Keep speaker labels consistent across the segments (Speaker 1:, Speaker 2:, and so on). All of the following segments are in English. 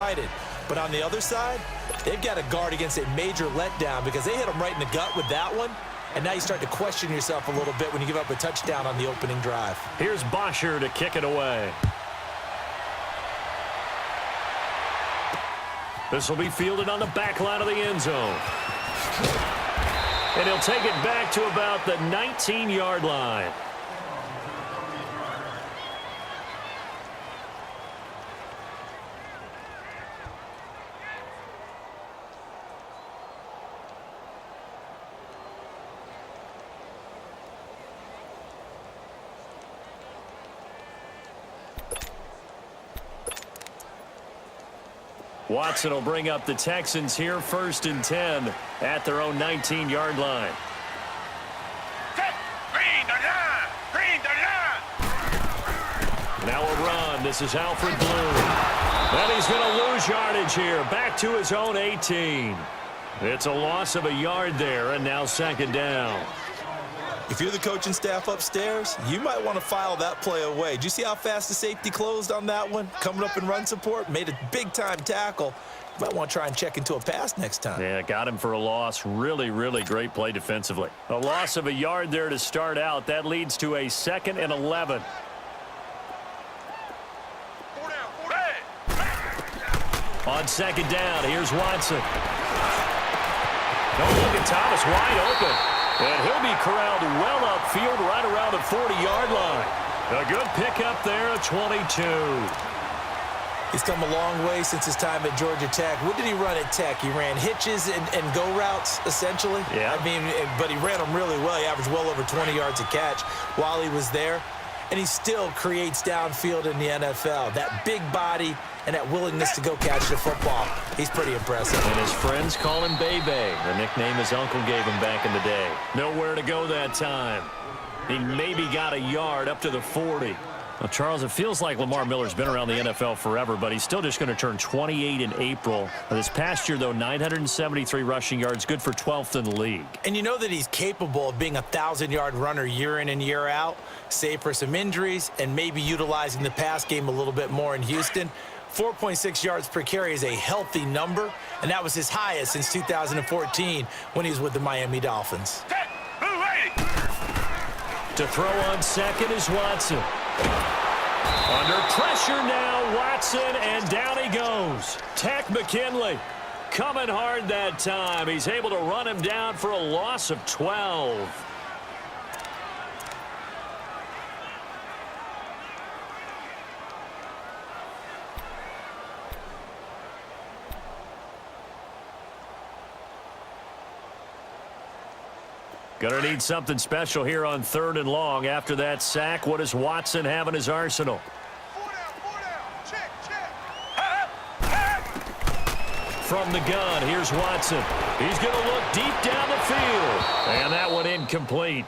Speaker 1: But on the other side, they've got to guard against a major letdown because they hit them right in the gut with that one. And now you start to question yourself a little bit when you give up a touchdown on the opening drive.
Speaker 2: Here's Bosher to kick it away. This will be fielded on the back line of the end zone. And he'll take it back to about the 19-yard line. Watson will bring up the Texans here, 1st and 10 at their own 19-yard line. Now a run. This is Alfred Blue. And he's going to lose yardage here. Back to his own 18. It's a loss of a yard there, and now 2nd down.
Speaker 1: If you're the coaching staff upstairs, you might want to file that play away. Did you see how fast the safety closed on that one? Coming up in run support, made a big-time tackle. You might want to try and check into a pass next time.
Speaker 2: Yeah, got him for a loss. Really, really great play defensively. A loss of a yard there to start out. That leads to a 2nd and 11. On 2nd down, here's Watson. Don't look at Thomas, wide open. And he'll be corralled well upfield right around the 40-yard line. A good pickup there at 22.
Speaker 1: He's come a long way since his time at Georgia Tech. What did he run at Tech? He ran hitches and go routes, essentially.
Speaker 2: Yeah.
Speaker 1: I mean, but he ran them really well. He averaged well over 20 yards a catch while he was there. And he still creates downfield in the NFL. That big body and that willingness to go catch the football. He's pretty impressive.
Speaker 2: And his friends call him Bebe, the nickname his uncle gave him back in the day. Nowhere to go that time. He maybe got a yard up to the 40. Well, Charles, it feels like Lamar Miller's been around the NFL forever, but he's still just going to turn 28 in April. This past year, though, 973 rushing yards, good for 12th in the league.
Speaker 1: And you know that he's capable of being a 1,000-yard runner year in and year out, save for some injuries and maybe utilizing the pass game a little bit more in Houston. 4.6 yards per carry is a healthy number, and that was his highest since 2014 when he was with the Miami Dolphins.
Speaker 2: To throw on 2nd is Watson. Under pressure now, Watson, and down he goes. Tech McKinley coming hard that time. He's able to run him down for a loss of 12. Gonna need something special here on 3rd and long. After that sack, what does Watson have in his arsenal?
Speaker 3: Check.
Speaker 2: From the gun, here's Watson. He's gonna look deep down the field. And that one incomplete.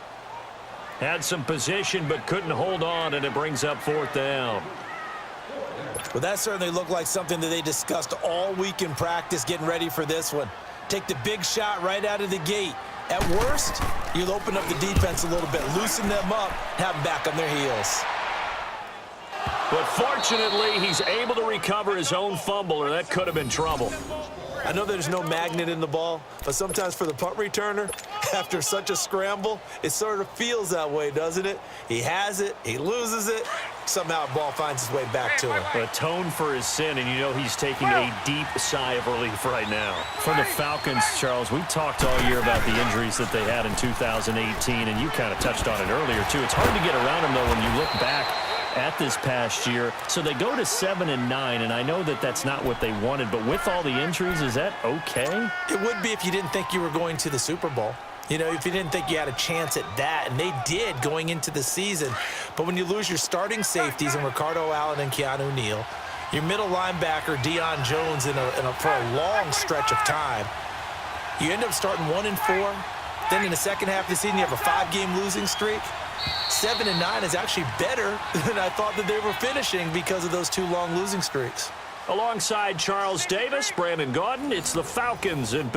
Speaker 2: Had some position but couldn't hold on, and it brings up 4th down.
Speaker 1: Well, that certainly looked like something that they discussed all week in practice getting ready for this one. Take the big shot right out of the gate. At worst, you'll open up the defense a little bit, loosen them up, have them back on their heels.
Speaker 2: But fortunately, he's able to recover his own fumble, or that could have been trouble.
Speaker 1: I know there's no magnet in the ball, but sometimes for the punt returner, after such a scramble, it sort of feels that way, doesn't it? He has it, he loses it, somehow the ball finds its way back to him.
Speaker 2: Atone for his sin, and you know he's taking a deep sigh of relief right now. For the Falcons, Charles, we talked all year about the injuries that they had in 2018, and you kind of touched on it earlier, too. It's hard to get around them, though, when you look back at this past year. So they go to 7-9, and I know that that's not what they wanted, but with all the injuries, is that okay?
Speaker 1: It would be if you didn't think you were going to the Super Bowl. You know, if you didn't think you had a chance at that, and they did going into the season. But when you lose your starting safeties in Ricardo Allen and Keanu Neal, your middle linebacker Deion Jones for a long stretch of time, you end up starting 1-4. Then in the second half of the season, you have a 5-game losing streak. 7-9 is actually better than I thought that they were finishing because of those 2 long losing streaks.
Speaker 2: Alongside Charles Davis, Brandon Gaudin, it's the Falcons in